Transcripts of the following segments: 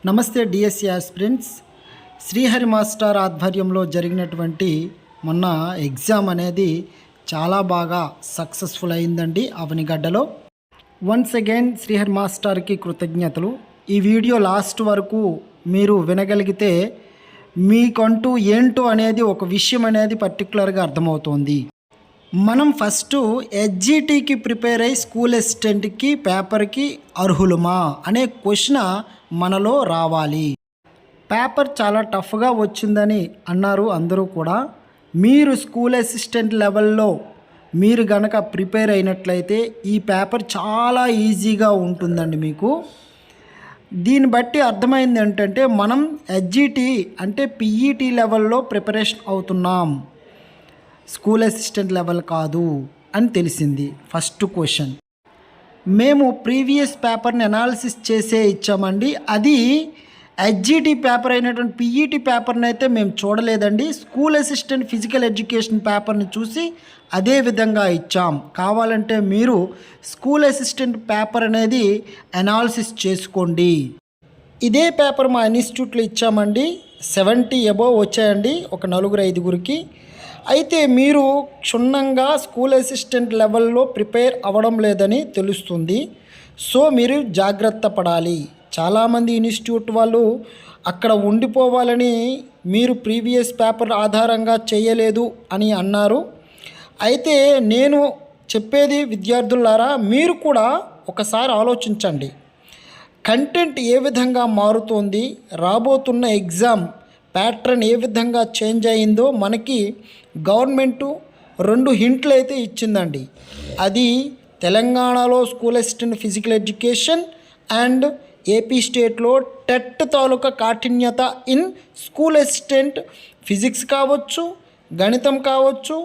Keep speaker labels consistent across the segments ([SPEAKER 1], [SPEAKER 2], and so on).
[SPEAKER 1] నమస్తే DSC aspirants. Srihari master ఆధ్వర్యంలో జరిగినటువంటి మొన్న ఎగ్జామ్ అనేది చాలా బాగా సక్సెస్ఫుల్ అయిందండి అవనిగడ్డలో. వన్స్ అగైన్ శ్రీహరి మాస్టర్కి కృతజ్ఞతలు. ఈ వీడియో లాస్ట్ వరకు మీరు వినగలిగితే మీకంటూ ఏంటో అనేది ఒక విషయం అనేది పర్టికులర్గా అర్థమవుతోంది. మనం ఫస్ట్ హెచ్జిటికి ప్రిపేర్ అయ్యి స్కూల్ అసిస్టెంట్కి పేపర్కి అర్హులమా అనే క్వశ్చన్ మనలో రావాలి. పేపర్ చాలా టఫ్గా వచ్చిందని అన్నారు అందరూ కూడా. మీరు స్కూల్ అసిస్టెంట్ లెవెల్లో మీరు గనక ప్రిపేర్ అయినట్లయితే ఈ పేపర్ చాలా ఈజీగా ఉంటుందండి మీకు. దీన్ని బట్టి అర్థమైంది ఏంటంటే మనం హెచ్జిటి అంటే పిఈటి లెవెల్లో ప్రిపరేషన్ అవుతున్నాం, స్కూల్ అసిస్టెంట్ లెవెల్ కాదు అని తెలిసింది. ఫస్ట్ క్వశ్చన్ మేము ప్రీవియస్ పేపర్ని అనాలిసిస్ చేసే ఇచ్చామండి. అది హెచ్జిటి పేపర్ అయినటువంటి పిఈటి పేపర్ని అయితే మేము చూడలేదండి. స్కూల్ అసిస్టెంట్ ఫిజికల్ ఎడ్యుకేషన్ పేపర్ని చూసి అదే విధంగా ఇచ్చాం. కావాలంటే మీరు స్కూల్ అసిస్టెంట్ పేపర్ అనేది అనాలిసిస్ చేసుకోండి. ఇదే పేపర్ మా ఇన్స్టిట్యూట్లో ఇచ్చామండి. 70 అబోవ్ వచ్చాయండి ఒక 4-5గురికి. అయితే మీరు క్షుణ్ణంగా స్కూల్ అసిస్టెంట్ లెవెల్లో ప్రిపేర్ అవ్వడం లేదని తెలుస్తుంది. సో మీరు జాగ్రత్త పడాలి. చాలామంది ఇన్స్టిట్యూట్ వాళ్ళు అక్కడ ఉండిపోవాలని మీరు ప్రీవియస్ పేపర్ ఆధారంగా చేయలేదు అని అన్నారు. అయితే నేను చెప్పేది విద్యార్థులారా, మీరు కూడా ఒకసారి ఆలోచించండి. కంటెంట్ ఏ విధంగా మారుతోంది, రాబోతున్న ఎగ్జామ్ ప్యాటర్న్ ఏ విధంగా చేంజ్ అయిందో మనకి గవర్నమెంటు 2 హింట్లు అయితే ఇచ్చిందండి. అది తెలంగాణలో school assistant physical education and AP స్టేట్లో టెట్ తాలూకా కాఠిన్యత ఇన్ స్కూల్ అసిస్టెంట్ ఫిజిక్స్ కావచ్చు, గణితం కావచ్చు,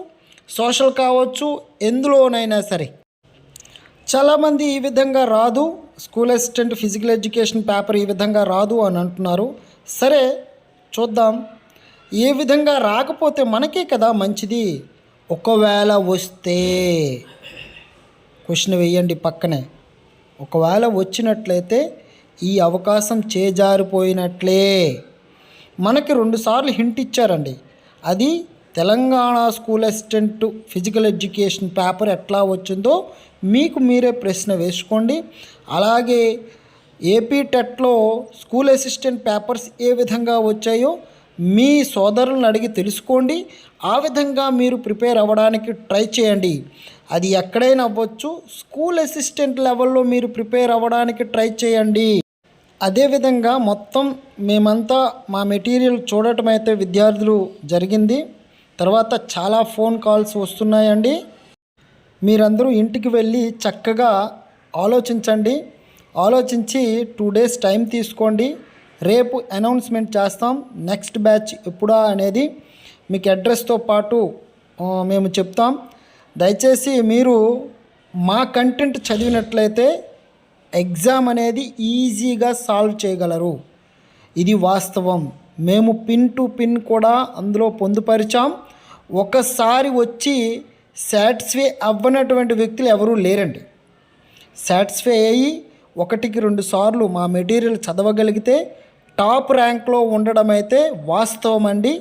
[SPEAKER 1] సోషల్ కావచ్చు, ఎందులోనైనా సరే. చాలామంది ఈ విధంగా రాదు, school assistant physical education paper ఈ విధంగా రాదు అని అంటున్నారు. సరే చూద్దాం. ఏ విధంగా రాకపోతే మనకే కదా మంచిది. ఒకవేళ వస్తే క్వశ్చన్ వేయండి పక్కనే. ఒకవేళ వచ్చినట్లయితే ఈ అవకాశం చేజారిపోయినట్లే. మనకి 2 సార్లు హింట్ ఇచ్చారండి. అది Telangana school assistant physical education paper ఎట్లా వచ్చిందో మీకు మీరే ప్రశ్న వేసుకోండి. అలాగే ఏపీ టెట్లో స్కూల్ అసిస్టెంట్ పేపర్స్ ఏ విధంగా వచ్చాయో మీ సోదరులను అడిగి తెలుసుకోండి. ఆ విధంగా మీరు ప్రిపేర్ అవ్వడానికి ట్రై చేయండి. అది ఎక్కడైనా అవ్వచ్చు. స్కూల్ అసిస్టెంట్ లెవెల్లో మీరు ప్రిపేర్ అవ్వడానికి ట్రై చేయండి. అదేవిధంగా మొత్తం మేమంతా మా మెటీరియల్ చూడటం అయితే విద్యార్థులు జరిగింది. తర్వాత చాలా ఫోన్ కాల్స్ వస్తున్నాయండి. మీరందరూ ఇంటికి వెళ్ళి చక్కగా ఆలోచించండి. ఆలోచించి 2 డేస్ టైం తీసుకోండి. రేపు అనౌన్స్మెంట్ చేస్తాం నెక్స్ట్ బ్యాచ్ ఎప్పుడా అనేది. మీకు అడ్రస్తో పాటు మేము చెప్తాం. దయచేసి మీరు మా కంటెంట్ చదివినట్లయితే ఎగ్జామ్ అనేది ఈజీగా సాల్వ్ చేయగలరు. ఇది వాస్తవం. మేము పిన్ టు పిన్ కూడా అందులో పొందుపరిచాం. ఒకసారి వచ్చి సాటిస్ఫై అవ్వనటువంటి వ్యక్తులు ఎవరూ లేరండి. సాటిస్ఫై అయ్యి 1-2 సార్లు మా మెటీరియల్ చదవగలిగితే టాప్ ర్యాంక్లో ఉండడం అయితే వాస్తవం అండి.